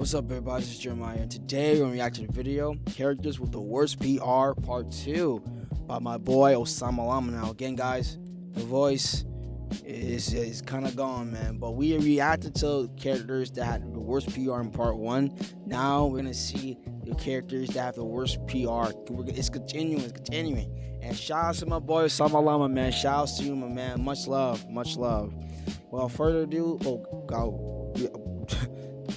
What's up, everybody? This is Jeremiah, and today we're going to react to the video Characters with the Worst PR Part 2 by my boy Osama Lama. Now, again, guys, the voice is kind of gone, man, but we reacted to characters that had the worst PR in Part 1. Now we're going to see the characters that have the worst PR. It's continuing. And shout out to my boy Osama Lama, man. Shout out to you, my man. Much love. Without further ado,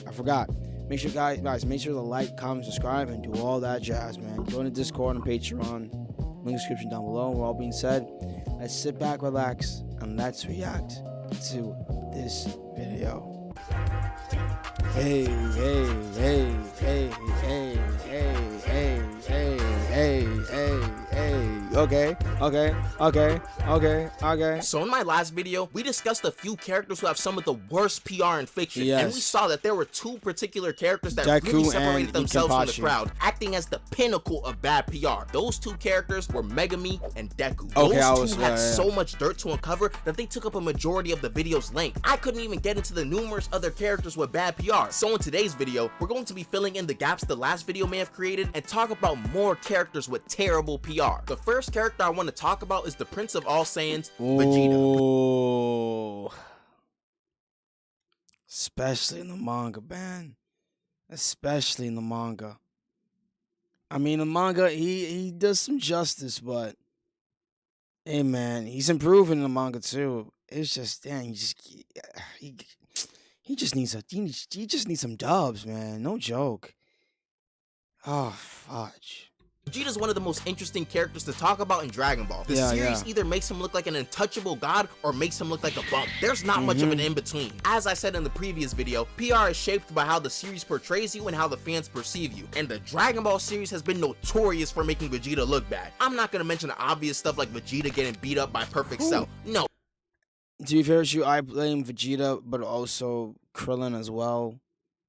I forgot. Make sure, guys, make sure to like, comment, subscribe, and do all that jazz, man. Join the Discord and Patreon. Link in the description down below. With all being said, let's sit back, relax, and let's react to this video. Hey. Okay. So in my last video, we discussed a few characters who have some of the worst PR in fiction, Yes. and we saw that there were two particular characters that Deku really separated and themselves from the Ikempachi. crowd, acting as the pinnacle of bad PR. Those two characters were Megami and Deku. Okay, Those two had so much dirt to uncover that they took up a majority of the video's length. I couldn't even get into the numerous other characters with bad PR. So in today's video, we're going to be filling in the gaps the last video may have created and talk about more characters with terrible PR. The first character I want to talk about is the Prince of All Saiyans, Vegeta. Oh, especially in the manga, man. Especially in the manga. I mean, the manga, he does some justice, but hey, man, he's improving in the manga too. It's just, dang, he just needs some dubs, man. No joke. Oh, fudge. Vegeta's one of the most interesting characters to talk about in Dragon Ball. The series either makes him look like an untouchable god or makes him look like a bum. There's not much of an in-between. As I said in the previous video, PR is shaped by how the series portrays you and how the fans perceive you. And the Dragon Ball series has been notorious for making Vegeta look bad. I'm not gonna mention the obvious stuff like Vegeta getting beat up by Perfect Cell. No. To be fair with you, I blame Vegeta, but also Krillin as well.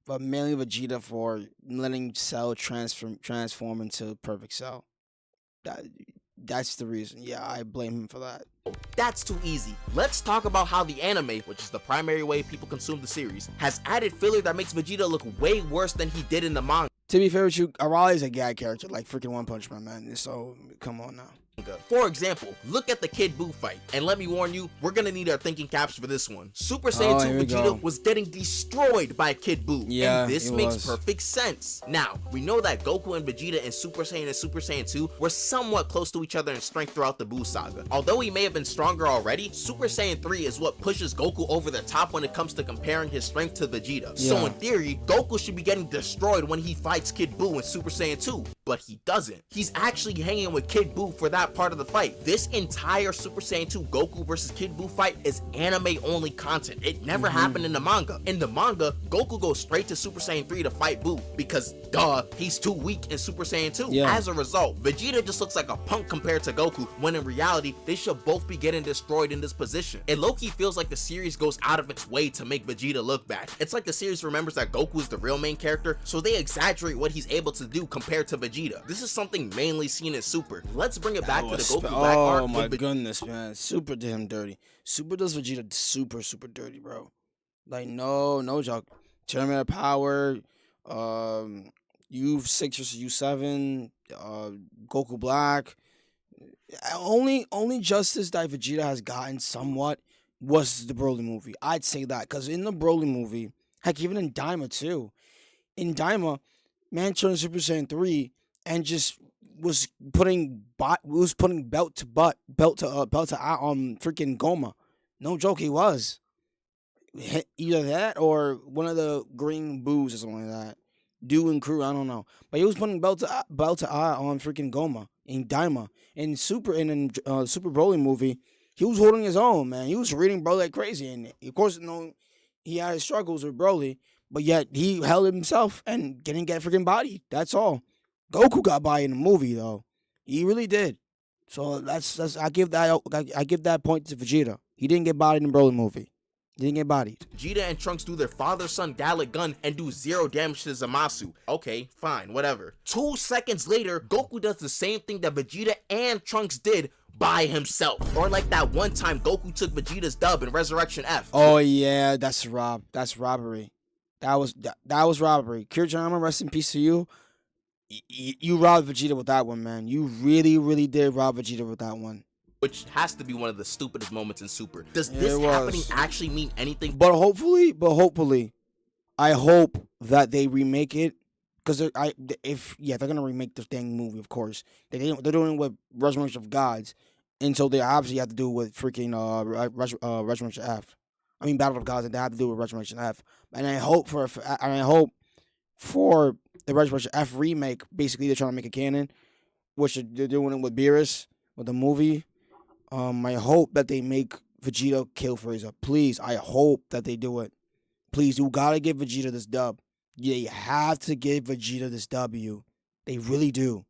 But mainly Vegeta for letting Cell transform into Perfect Cell. That's the reason. Yeah, I blame him for that. That's too easy. Let's talk about how the anime, which is the primary way people consume the series, has added filler that makes Vegeta look way worse than he did in the manga. To be fair with you, Arali's a gag character like freaking One Punch Man, man. So come on now. For example, look at the Kid Buu fight, and let me warn you, we're gonna need our thinking caps for this one. Super Saiyan 2 Vegeta was getting destroyed by Kid Buu, and this makes perfect sense. Now, we know that Goku and Vegeta in Super Saiyan and Super Saiyan 2 were somewhat close to each other in strength throughout the Buu saga. Although he may have been stronger already, Super Saiyan 3 is what pushes Goku over the top when it comes to comparing his strength to Vegeta. So in theory, Goku should be getting destroyed when he fights Kid Buu in Super Saiyan 2, but he doesn't. He's actually hanging with Kid Buu for that part of the fight. This entire Super Saiyan 2 Goku versus Kid Buu fight is anime only content. It never happened in the manga. In the manga, Goku goes straight to Super Saiyan 3 to fight Buu because duh, he's too weak in Super Saiyan 2. As a result, Vegeta just looks like a punk compared to Goku, when in reality, they should both be getting destroyed in this position. It low-key feels like the series goes out of its way to make Vegeta look bad. It's like the series remembers that Goku is the real main character, so they exaggerate what he's able to do compared to Vegeta. This is something mainly seen in Super. Let's bring it back to the Goku Black arc. Oh my goodness, man. Super did him dirty. Super does Vegeta super dirty, bro. Like, no joke. Terminator Power, U6 versus U7, Goku Black. Only justice that Vegeta has gotten somewhat was the Broly movie. I'd say that, because in the Broly movie, heck, even in Daima too. In Daima, man turned Super Saiyan 3 and just was putting belt to eye on freaking Goma. No joke, he was. Either that or one of the green boos or something like that. Do and crew, I don't know. But he was putting belt to eye on freaking Goma in Daima. In Super Broly movie, he was holding his own, man. He was reading Broly like crazy. And of course, he had his struggles with Broly, but yet he held himself and didn't get freaking bodied. That's all. Goku got bodied in the movie though. He really did. So that's I give that point to Vegeta. He didn't get bodied in the Broly movie. He didn't get bodied. Vegeta and Trunks do their father-son Gallic gun and do 0 damage to Zamasu. Okay, fine, whatever. 2 seconds later, Goku does the same thing that Vegeta and Trunks did by himself. Or like that one time Goku took Vegeta's dub in Resurrection F. Oh yeah, that's robbery. That was robbery. Kiriyama, rest in peace to you. You robbed Vegeta with that one, man. You really, really did rob Vegeta with that one. Which has to be one of the stupidest moments in Super. Does this happening actually mean anything? But hopefully, I hope that they remake it. Because they're gonna remake the dang movie, of course. They're doing it with Resurrection of Gods, and so they obviously have to do it with freaking Resurrection F. I mean, Battle of Gods, and they have to do it with Resurrection F. And I hope for the Resurrection F remake. Basically, they're trying to make a canon, which they're doing it with Beerus with the movie. I hope that they make Vegeta kill Frieza. Please, I hope that they do it. Please, you gotta give Vegeta this dub. Yeah, you have to give Vegeta this W. They really do.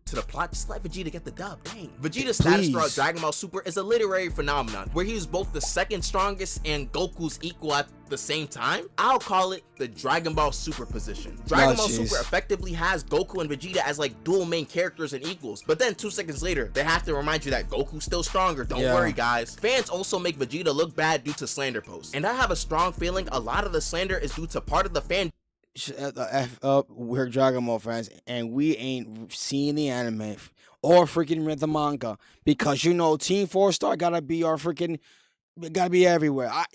To the plot, just let Vegeta get the dub. Dang. Vegeta's status throughout Dragon Ball Super is a literary phenomenon where he was both the second strongest and Goku's equal at the same time. I'll call it the Dragon Ball Super position. Dragon Ball Super effectively has Goku and Vegeta as like dual main characters and equals, but then 2 seconds later, they have to remind you that Goku's still stronger. Don't worry, guys. Fans also make Vegeta look bad due to slander posts, and I have a strong feeling a lot of the slander is due to part of the fan. Shut the F up, we're Dragon Ball fans, and we ain't seen the anime or freaking read the manga because Team 4-Star gotta be everywhere. I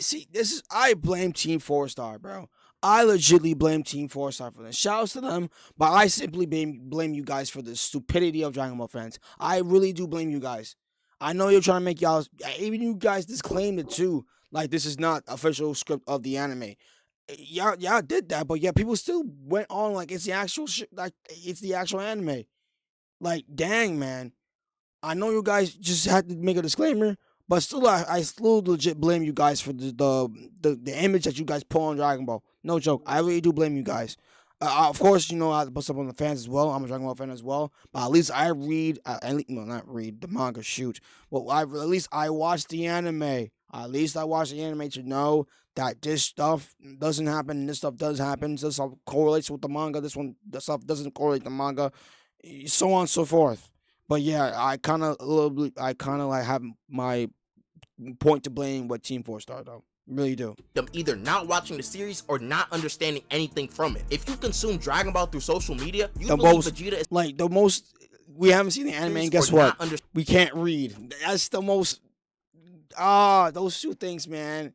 blame Team 4-Star, bro. I legitimately blame Team 4-Star for this. Shouts to them, but I simply blame you guys for the stupidity of Dragon Ball fans. I really do blame you guys. I know you're trying to make even you guys disclaimed it too, like this is not official script of the anime. Y'all did that, but people still went on like it's the actual it's the actual anime. Like, dang, man. I know you guys just had to make a disclaimer, but still, I still legit blame you guys for the image that you guys put on Dragon Ball. No joke, I really do blame you guys. Of course, I have to put stuff on the fans as well. I'm a Dragon Ball fan as well, but at least I read, not read the manga. Shoot, well, at least I watch the anime. At least I watch the anime to know that this stuff doesn't happen and this stuff does happen. This stuff correlates with the manga. This stuff doesn't correlate with the manga, so on and so forth. But yeah, I kind of like have my point to blame with Team 4-Star though. Really do. Them either not watching the series or not understanding anything from it. If you consume Dragon Ball through social media, you believe Vegeta is like the most. We haven't seen the anime, and guess what? We can't read. That's the most. Those two things, man.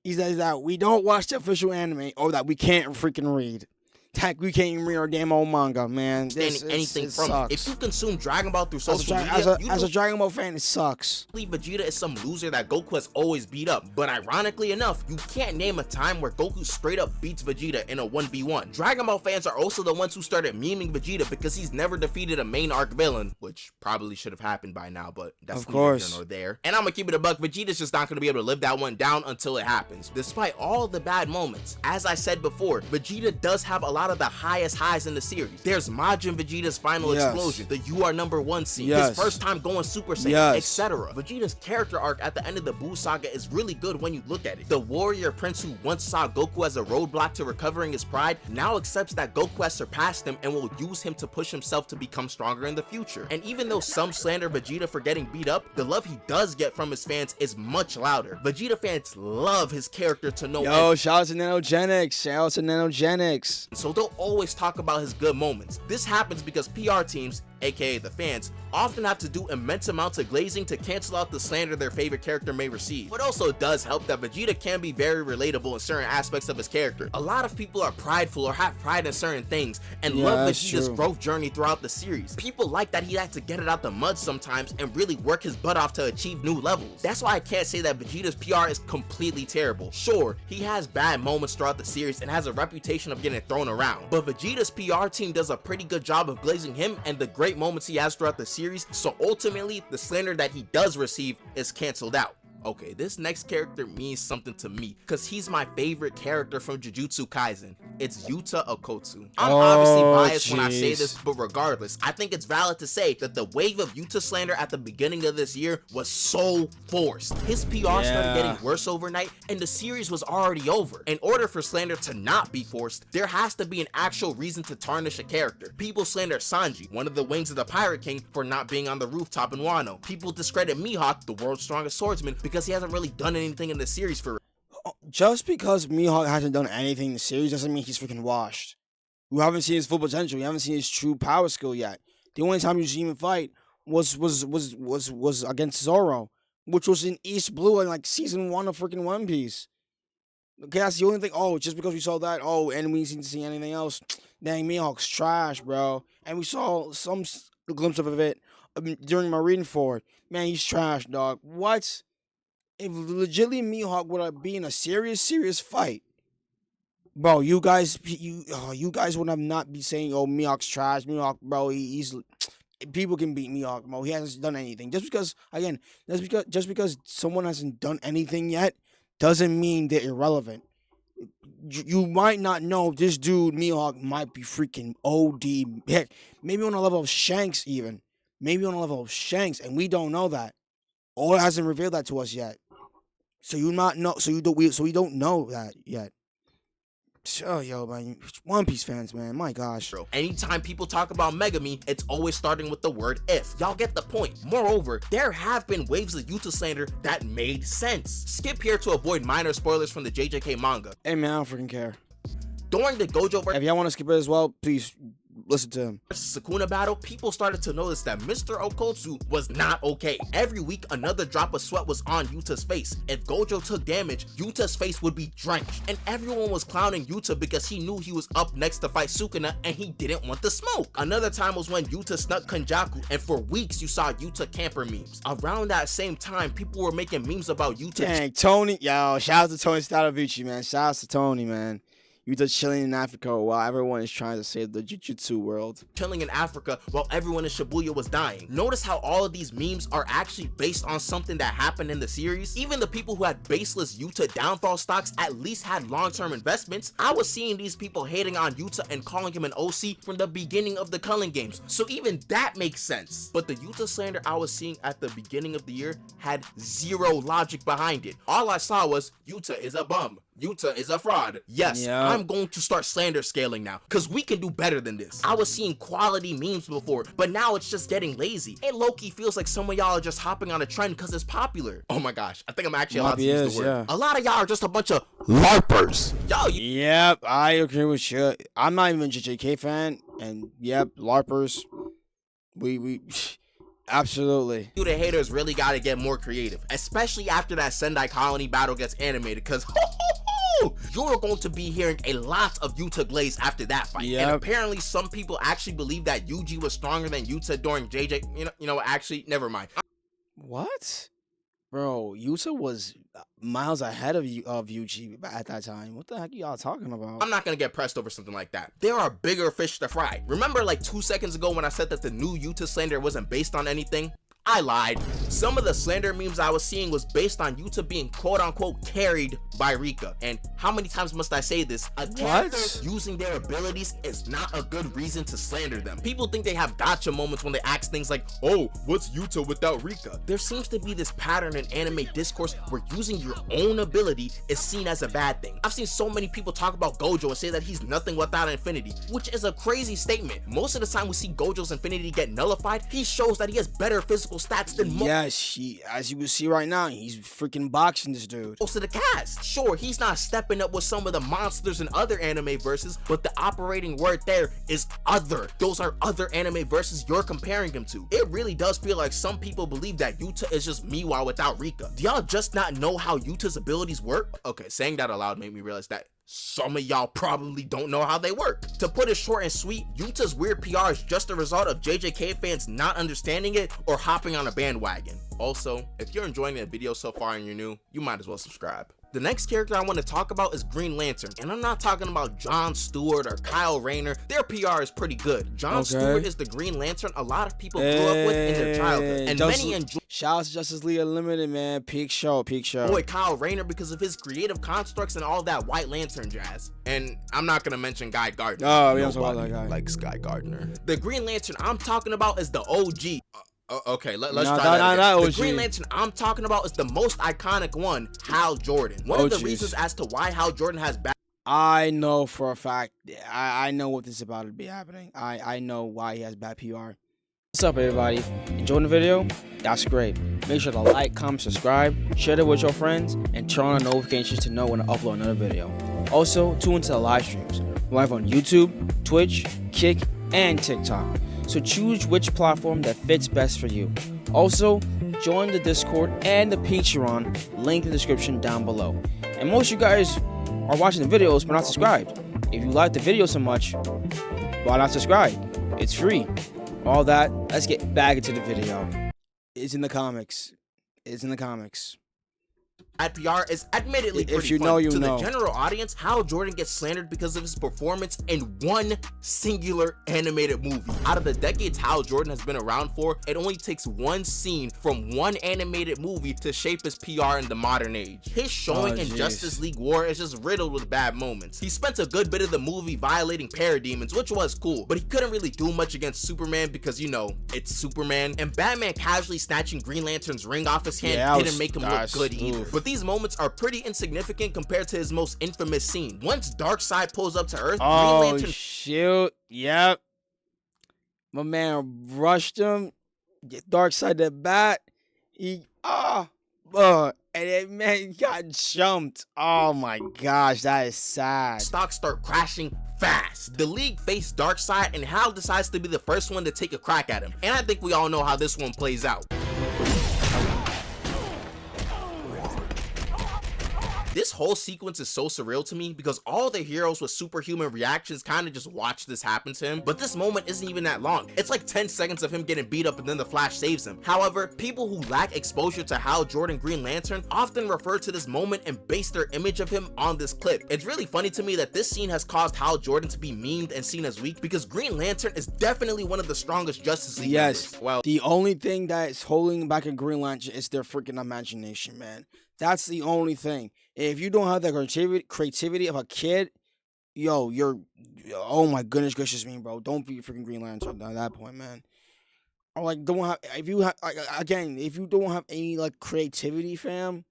Either that we don't watch the official anime, or that we can't freaking read. Heck, we can't even read our damn old manga, man. Anything from sucks. If you consume Dragon Ball through social media, as a Dragon Ball fan, it sucks. Vegeta is some loser that Goku has always beat up. But ironically enough, you can't name a time where Goku straight up beats Vegeta in a 1v1. Dragon Ball fans are also the ones who started memeing Vegeta because he's never defeated a main arc villain, which probably should have happened by now, but that's neither here nor there. And I'm gonna keep it a buck, Vegeta's just not gonna be able to live that one down until it happens. Despite all the bad moments, as I said before, Vegeta does have a lot of the highest highs in the series. There's Majin Vegeta's final explosion, the You Are Number One scene, his first time going Super Saiyan, etc. Vegeta's character arc at the end of the Buu saga is really good when you look at it. The warrior prince who once saw Goku as a roadblock to recovering his pride now accepts that Goku has surpassed him and will use him to push himself to become stronger in the future. And even though some slander Vegeta for getting beat up, the love he does get from his fans is much louder. Vegeta fans love his character to no end. Shout out to Nanogenics. So they'll always talk about his good moments. This happens because PR teams, aka the fans, often have to do immense amounts of glazing to cancel out the slander their favorite character may receive. But also does help that Vegeta can be very relatable in certain aspects of his character. A lot of people are prideful or have pride in certain things and love Vegeta's growth journey throughout the series. People like that he had to get it out the mud sometimes and really work his butt off to achieve new levels. That's why I can't say that Vegeta's PR is completely terrible. Sure, he has bad moments throughout the series and has a reputation of getting thrown around, but Vegeta's PR team does a pretty good job of glazing him and the great moments he has throughout the series, so ultimately the slander that he does receive is canceled out. Okay, this next character means something to me because he's my favorite character from Jujutsu Kaisen. It's Yuta Okkotsu. I'm obviously biased when I say this, but regardless, I think it's valid to say that the wave of Yuta slander at the beginning of this year was so forced. His PR started getting worse overnight and the series was already over. In order for slander to not be forced, there has to be an actual reason to tarnish a character. People slander Sanji, one of the wings of the Pirate King, for not being on the rooftop in Wano. People discredit Mihawk, the world's strongest swordsman, because he hasn't really done anything in the series for just because Mihawk hasn't done anything in the series doesn't mean he's freaking washed. We haven't seen his full potential. We haven't seen his true power skill yet. The only time you see him fight was against Zoro, which was in East Blue in like season 1 of freaking One Piece. Okay, that's the only thing. Oh, just because we saw that, and we didn't see anything else. Dang, Mihawk's trash, bro. And we saw some glimpse of it during Marineford. Man, he's trash, dog. What? If legitimately Mihawk would be in a serious fight, bro, you guys would have not be saying, "Oh, Mihawk's trash." Mihawk, bro, he's people can beat Mihawk, bro. He hasn't done anything. Just because someone hasn't done anything yet, doesn't mean they're irrelevant. You might not know this dude Mihawk might be freaking OD. Heck, maybe on a level of Shanks even. Maybe on a level of Shanks, and we don't know that. Or hasn't revealed that to us yet. So you not know. So we don't know that yet. Oh, yo, man, One Piece fans, man, my gosh. Bro, anytime people talk about Megami, it's always starting with the word if. Y'all get the point. Moreover, there have been waves of Yuta slander that made sense. Skip here to avoid minor spoilers from the JJK manga. Hey, man, I don't freaking care. During the Gojo if y'all want to skip it as well, please listen to him. Sukuna battle, people started to notice that Mr. Okotsu was not okay. Every week, another drop of sweat was on Yuta's face. If Gojo took damage, Yuta's face would be drenched. And everyone was clowning Yuta because he knew he was up next to fight Sukuna and he didn't want the smoke. Another time was when Yuta snuck Kenjaku, and for weeks you saw Yuta camper memes. Around that same time, people were making memes about Yuta. Dang, Tony, yo, shout out to Tony Stadavici, man. Shout out to Tony, man. You just chilling in Africa while everyone is trying to save the Jujutsu world. Chilling in Africa while everyone in Shibuya was dying. Notice how all of these memes are actually based on something that happened in the series? Even the people who had baseless Yuta downfall stocks at least had long-term investments. I was seeing these people hating on Yuta and calling him an OC from the beginning of the Culling games, so even that makes sense. But the Yuta slander I was seeing at the beginning of the year had zero logic behind it. All I saw was, Yuta is a bum. Yuta is a fraud. Yes, yep. I'm going to start slander scaling now, because we can do better than this. I was seeing quality memes before, but now it's just getting lazy. It low-key feels like some of y'all are just hopping on a trend because it's popular. Oh my gosh, I think I'm actually allowed to use the word. Yeah. A lot of y'all are just a bunch of LARPers. Yep, I agree with you. I'm not even a JJK fan, and yep, LARPers. We absolutely. You the haters really gotta get more creative, especially after that Sendai Colony battle gets animated, because you're going to be hearing a lot of Yuta glaze after that fight. Yep. And apparently some people actually believe that Yuji was stronger than Yuta during JJ. You know, actually, never mind. What? Bro, Yuta was miles ahead of Yuji at that time. What the heck are y'all talking about? I'm not gonna get pressed over something like that. There are bigger fish to fry. Remember like 2 seconds ago when I said that the new Yuta slander wasn't based on anything? I lied. Some of the slander memes I was seeing was based on Yuta being quote-unquote carried by Rika. And how many times must I say this? A character using their abilities is not a good reason to slander them. People think they have gotcha moments when they ask things like, oh, what's Yuta without Rika? There seems to be this pattern in anime discourse where using your own ability is seen as a bad thing. I've seen so many people talk about Gojo and say that he's nothing without infinity, which is a crazy statement. Most of the time we see Gojo's infinity get nullified, he shows that he has better physical stats than most. Yes, as you can see right now, he's freaking boxing this dude. Most of the cast. Sure, he's not stepping up with some of the monsters in other anime verses, but the operating word there is other. Those are other anime verses you're comparing him to. It really does feel like some people believe that Yuta is just Miwa without Rika. Do y'all just not know how Yuta's abilities work? Okay, saying that aloud made me realize that some of y'all probably don't know how they work. To put it short and sweet, Yuta's weird PR is just a result of JJK fans not understanding it or hopping on a bandwagon. Also, if you're enjoying the video so far and you're new, you might as well subscribe. The next character I want to talk about is Green Lantern, and I'm not talking about Jon Stewart or Kyle Rayner. Their PR is pretty good. Jon Stewart is the Green Lantern a lot of people grew up with in their childhood, and many enjoy. Shout out to Justice League Unlimited, man. Peak show. Boy, Kyle Rayner because of his creative constructs and all that White Lantern jazz. And I'm not gonna mention Guy Gardner. Oh, we don't talk about that guy. Like Guy Gardner. The Green Lantern I'm talking about is the OG. Okay, let's try that again. The Green Lantern I'm talking about is the most iconic one, Hal Jordan. One of the reasons as to why Hal Jordan has bad. I know for a fact. I know what this is about to be happening. I know why he has bad PR. What's up, everybody? Enjoying the video? That's great. Make sure to like, comment, subscribe, share it with your friends, and turn on the notifications to know when I upload another video. Also, tune into the live streams. We're live on YouTube, Twitch, Kick, and TikTok. So choose which platform that fits best for you. Also, join the Discord and the Patreon, link in the description down below. And most of you guys are watching the videos but not subscribed. If you like the video so much, why not subscribe? It's free. All that, let's get back into the video. It's in the comics. It's in the comics. At PR is admittedly pretty if you fun. know, you to know. The general audience, Hal Jordan gets slandered because of his performance in one singular animated movie. Out of the decades Hal Jordan has been around for, it only takes one scene from one animated movie to shape his PR in the modern age. His showing in Justice League War is just riddled with bad moments. He spent a good bit of the movie violating parademons, which was cool, but he couldn't really do much against Superman because, you know, it's Superman. And Batman casually snatching Green Lantern's ring off his hand didn't make him look good either. But these moments are pretty insignificant compared to his most infamous scene. Once Darkseid pulls up to Earth, Green Lantern... shoot, yep. My man rushed him, Darkseid the bat, and that man got jumped. Oh my gosh, that is sad. Stocks start crashing fast. The League faced Darkseid, and Hal decides to be the first one to take a crack at him. And I think we all know how this one plays out. This whole sequence is so surreal to me because all the heroes with superhuman reactions kind of just watch this happen to him, but this moment isn't even that long. It's like 10 seconds of him getting beat up and then the Flash saves him. However, people who lack exposure to Hal Jordan Green Lantern often refer to this moment and base their image of him on this clip. It's really funny to me that this scene has caused Hal Jordan to be memed and seen as weak because Green Lantern is definitely one of the strongest Justice League members. Well, the only thing that is holding back a Green Lantern is their freaking imagination, man. That's the only thing. If you don't have the creativity of a kid, yo, oh my goodness gracious me, bro. Don't be a freaking Green Lantern at that point, man. Or like, if you don't have any like creativity, fam,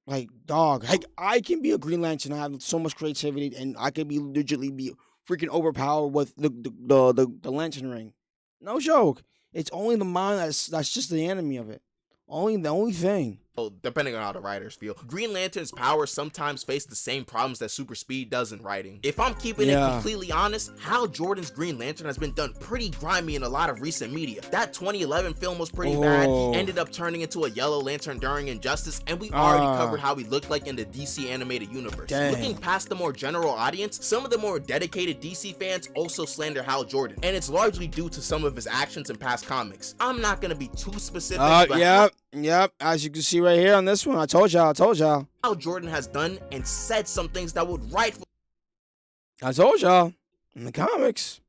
like, dog, like, I can be a Green Lantern. I have so much creativity, and I could be legitimately be freaking overpowered with the lantern ring. No joke. It's only the mind that's just the enemy of it. The only thing. Well, depending on how the writers feel, Green Lantern's powers sometimes face the same problems that super speed does in writing. If I'm keeping it completely honest, Hal Jordan's Green Lantern has been done pretty grimy in a lot of recent media. That 2011 film was pretty bad, ended up turning into a Yellow Lantern during Injustice, and we already covered how he looked like in the DC animated universe. Looking past the more general audience, some of the more dedicated DC fans also slander Hal Jordan, and it's largely due to some of his actions in past comics. I'm not gonna be too specific, but Yep, as you can see right here on this one, I told y'all. Hal Jordan has done and said some things that would rightfully... I told y'all, in the comics,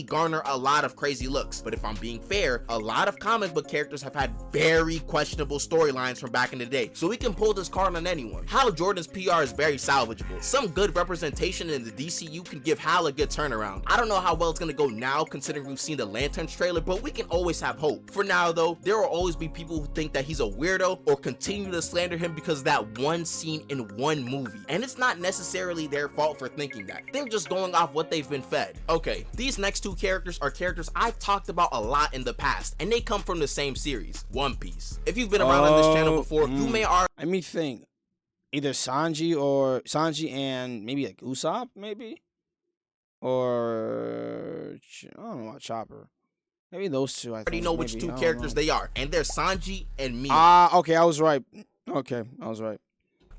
garner a lot of crazy looks. But if I'm being fair, a lot of comic book characters have had very questionable storylines from back in the day, so we can pull this card on anyone. Hal Jordan's PR is very salvageable. Some good representation in the DCU can give Hal a good turnaround. I don't know how well it's gonna go now considering we've seen the Lanterns trailer, but we can always have hope. For now though, there will always be people who think that he's a weirdo or continue to slander him because of that one scene in one movie, and it's not necessarily their fault for thinking that. They're just going off what they've been fed. Okay, these next two characters are characters I've talked about a lot in the past, and they come from the same series, One Piece. If you've been around on this channel before, you may already... I mean, think either Sanji and maybe like Usopp, maybe, or I don't know about Chopper. Maybe those two. I already know which two characters they are, and they're Sanji and Mihawk. Okay, I was right.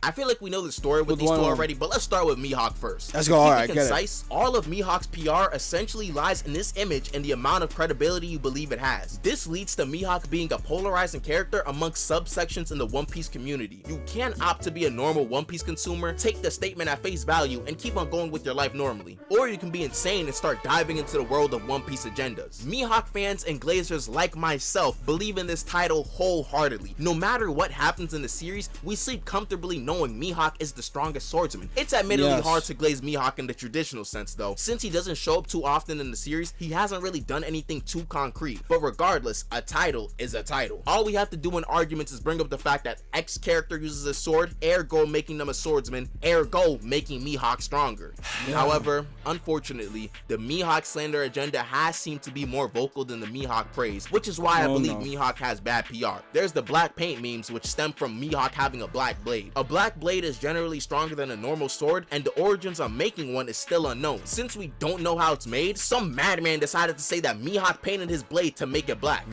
I feel like we know the story with these two already, but let's start with Mihawk first. Let's go. All right, concise, all of Mihawk's PR essentially lies in this image and the amount of credibility you believe it has. This leads to Mihawk being a polarizing character amongst subsections in the One Piece community. You can opt to be a normal One Piece consumer, take the statement at face value, and keep on going with your life normally. Or you can be insane and start diving into the world of One Piece agendas. Mihawk fans and Glazers like myself believe in this title wholeheartedly. No matter what happens in the series, we sleep comfortably knowing knowing Mihawk is the strongest swordsman. It's admittedly hard to glaze Mihawk in the traditional sense though. Since he doesn't show up too often in the series, he hasn't really done anything too concrete. But regardless, a title is a title. All we have to do in arguments is bring up the fact that X character uses a sword, ergo making them a swordsman, ergo making Mihawk stronger. However, unfortunately, the Mihawk slander agenda has seemed to be more vocal than the Mihawk praise, which is why I believe Mihawk has bad PR. There's the black paint memes, which stem from Mihawk having a black blade. A black blade is generally stronger than a normal sword, and the origins of making one is still unknown. Since we don't know how it's made, some madman decided to say that Mihawk painted his blade to make it black.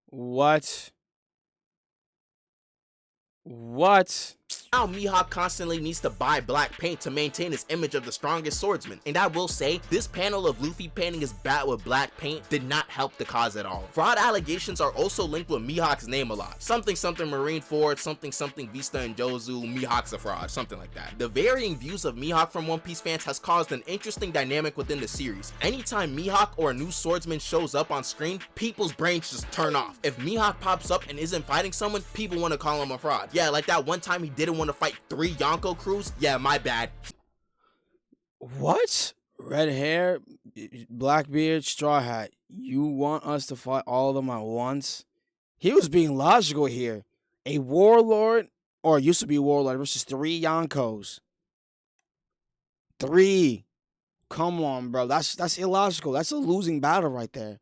What? Now Mihawk constantly needs to buy black paint to maintain his image of the strongest swordsman, and I will say, this panel of Luffy painting his bat with black paint did not help the cause at all. Fraud allegations are also linked with Mihawk's name a lot. Something something Marineford, something something Vista and Jozu, Mihawk's a fraud, something like that. The varying views of Mihawk from One Piece fans has caused an interesting dynamic within the series. Anytime Mihawk or a new swordsman shows up on screen, people's brains just turn off. If Mihawk pops up and isn't fighting someone, people want to call him a fraud. Yeah, like that one time he didn't want to fight 3 Yonko crews. Yeah, my bad. What? Red hair, black beard, straw hat. You want us to fight all of them at once? He was being logical here. A warlord, or used to be a warlord, versus 3 Yonkos. 3. Come on, bro. That's illogical. That's a losing battle right there.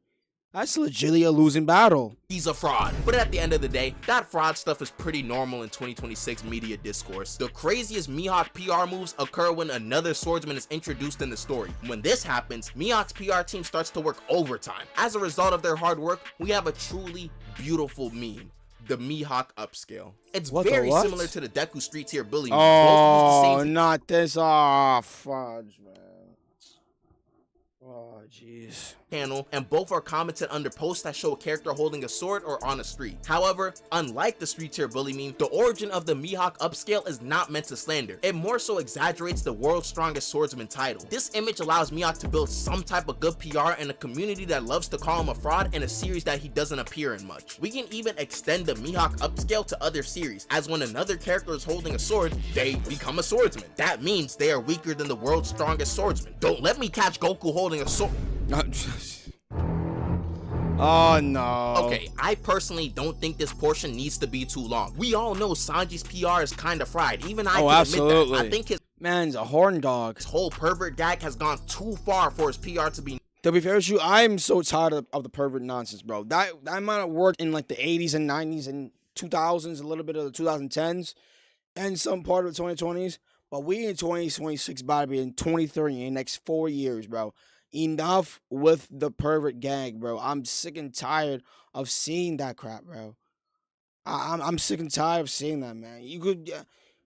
That's legitimately a losing battle. He's a fraud. But at the end of the day, that fraud stuff is pretty normal in 2026 media discourse. The craziest Mihawk PR moves occur when another swordsman is introduced in the story. When this happens, Mihawk's PR team starts to work overtime. As a result of their hard work, we have a truly beautiful meme. The Mihawk upscale. It's very similar to the Deku Street Tier bully meme. Oh, not this. Oh, fudge, man. Oh, jeez. Channel, and both are commented under posts that show a character holding a sword or on a street. However, unlike the Street Tier bully meme, the origin of the Mihawk upscale is not meant to slander. It more so exaggerates the world's strongest swordsman title. This image allows Mihawk to build some type of good PR in a community that loves to call him a fraud in a series that he doesn't appear in much. We can even extend the Mihawk upscale to other series, as when another character is holding a sword, they become a swordsman. That means they are weaker than the world's strongest swordsman. Don't let me catch Goku holding a sword. Oh no. Okay, I personally don't think this portion needs to be too long. We all know Sanji's PR is kind of fried. Even I can admit that. I think his man's a horn dog. His whole pervert gag has gone too far for his PR to be. To be fair with you, I'm so tired of the pervert nonsense, bro. That might have worked in like the 80s and 90s and 2000s, a little bit of the 2010s, and some part of the 2020s. But we in 2026, about to be in 2030, in the next 4 years, bro. Enough with the pervert gag, bro. I'm sick and tired of seeing that crap, bro. I'm sick and tired of seeing that, man. You could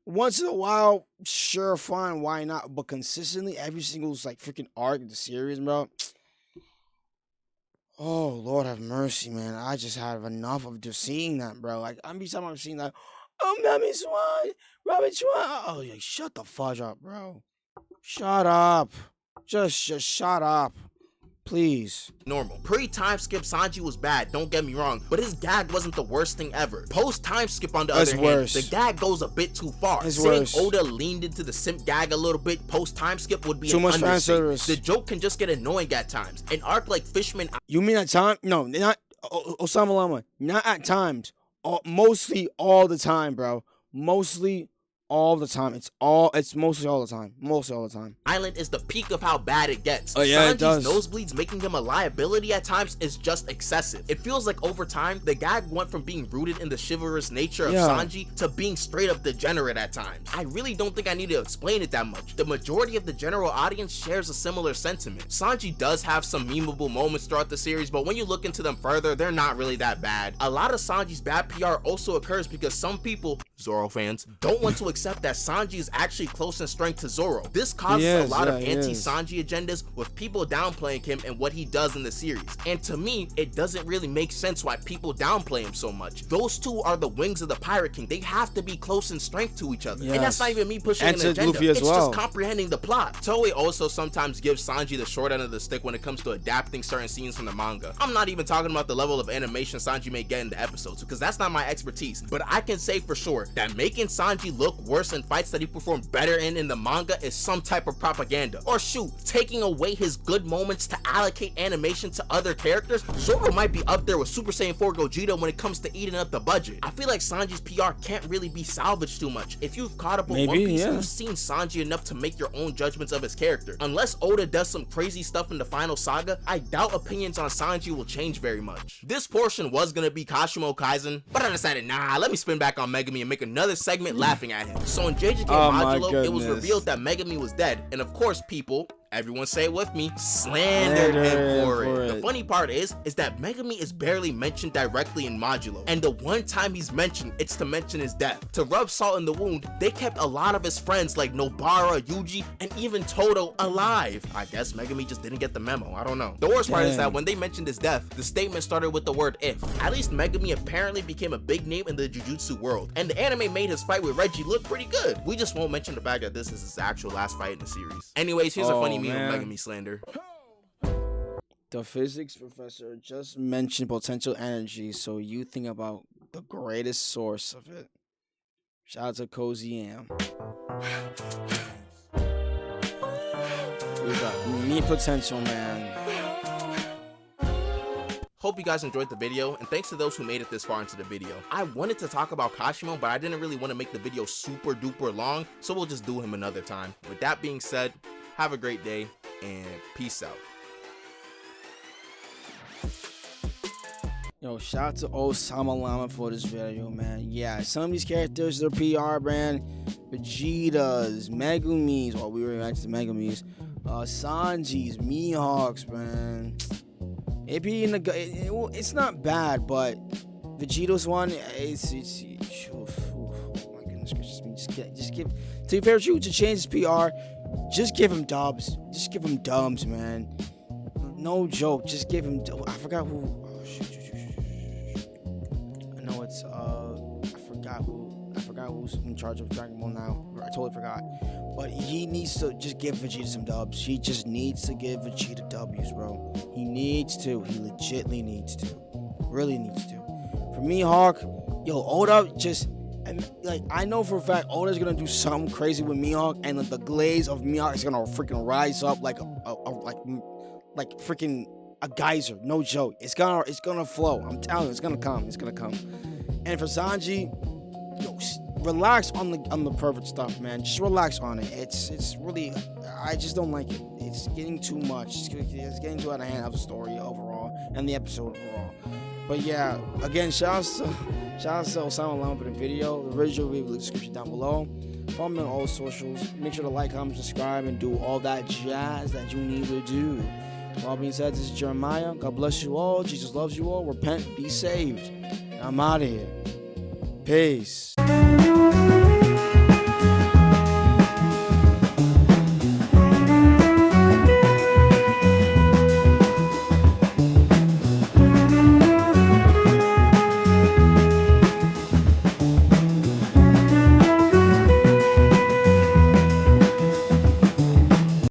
once in a while, sure, fine, why not? But consistently, every single like freaking arc of the series, bro. Oh Lord have mercy, man. I just have enough of just seeing that, bro. Like every time I'm seeing that, oh Mammy Swan, Robin Swan. Oh yeah, shut the fudge up, bro. Shut up. Just shut up. Please. Normal. Pre-time skip Sanji was bad, don't get me wrong, but his gag wasn't the worst thing ever. Post-time skip on the other hand, the gag goes a bit too far. Saying Oda leaned into the simp gag a little bit post-time skip would be too much fan service. The joke can just get annoying at times. An arc like Fishman... You mean at times? No, not Osama Lama. Not at times. Mostly all the time, bro. Mostly all the time. It's mostly all the time. Mostly all the time. Island is the peak of how bad it gets. Oh yeah, it does. Nosebleeds making him a liability at times is just excessive. It feels like over time, the gag went from being rooted in the chivalrous nature of Sanji to being straight up degenerate at times. I really don't think I need to explain it that much. The majority of the general audience shares a similar sentiment. Sanji does have some memeable moments throughout the series, but when you look into them further, they're not really that bad. A lot of Sanji's bad PR also occurs because some people, Zoro fans, don't want to accept that Sanji is actually close in strength to Zoro. This causes a lot of anti-Sanji agendas, with people downplaying him and what he does in the series. And to me, it doesn't really make sense why people downplay him so much. Those two are the wings of the Pirate King. They have to be close in strength to each other. And that's not even me pushing an agenda. It's just comprehending the plot. Toei also sometimes gives Sanji the short end of the stick when it comes to adapting certain scenes from the manga. I'm not even talking about the level of animation Sanji may get in the episodes, because that's not my expertise. But I can say for sure, that making Sanji look worse in fights that he performed better in the manga is some type of propaganda. Or shoot, taking away his good moments to allocate animation to other characters, Zoro might be up there with Super Saiyan 4 Gogeta when it comes to eating up the budget. I feel like Sanji's PR can't really be salvaged too much. If you've caught up with One Piece, you've seen Sanji enough to make your own judgments of his character. Unless Oda does some crazy stuff in the final saga, I doubt opinions on Sanji will change very much. This portion was gonna be Kashimo Kaizen, but I decided, nah, let me spin back on Megumi and make another segment laughing at him. So in JJK Modulo, it was revealed that Megumi was dead, and of course people, everyone say it with me, slandered him for it. The funny part is that Megumi is barely mentioned directly in Modulo, and the one time he's mentioned, it's to mention his death. To rub salt in the wound, they kept a lot of his friends like Nobara, Yuji, and even Todo alive. I guess Megumi just didn't get the memo, I don't know. The worst part is that when they mentioned his death, the statement started with the word if. At least Megumi apparently became a big name in the Jujutsu world, and the anime made his fight with Reggie look pretty good. We just won't mention the fact that this is his actual last fight in the series. Anyways, here's a funny meme of Megumi slander. The physics professor just mentioned potential energy, so you think about the greatest source of it. Shout out to Cozy Am. We got me potential, man. Hope you guys enjoyed the video, and thanks to those who made it this far into the video. I wanted to talk about Kashimo, but I didn't really want to make the video super duper long, so we'll just do him another time. With that being said, have a great day, and peace out. Yo, shout out to Osama Lama for this video, man. Yeah, some of these characters, their PR brand, Vegetas, Megumis, well, we were reacting to Megumis, Sanjis, Mihawks, man. It be in the, it's not bad, but Vegeta's one, it's oh my goodness gracious, just give, to be fair with you, to change his PR, just give him dubs, man. No joke, just give him, I forgot who, oh, shoot. I know it's, I forgot who's in charge of Dragon Ball now, I totally forgot. But he needs to just give Vegeta some dubs. He just needs to give Vegeta W's, bro. He needs to. He legitly needs to. Really needs to. For me, Hawk, yo, Oda just, like, I know for a fact Oda's gonna do something crazy with Mihawk, and the glaze of Mihawk is gonna freaking rise up like like freaking a geyser. No joke. It's gonna flow. I'm telling you, it's gonna come. It's gonna come. And for Sanji, yo, relax on the perfect stuff, man. Just relax on it. It's really, I just don't like it. It's getting too much. It's getting too out of hand of the story overall and the episode overall. But yeah, again, shout out to Osama Lama for the video. The original will be in the description down below. Follow me on all socials. Make sure to like, comment, subscribe, and do all that jazz that you need to do. With all being said, this is Jeremiah. God bless you all. Jesus loves you all. Repent, be saved. I'm out of here. Peace.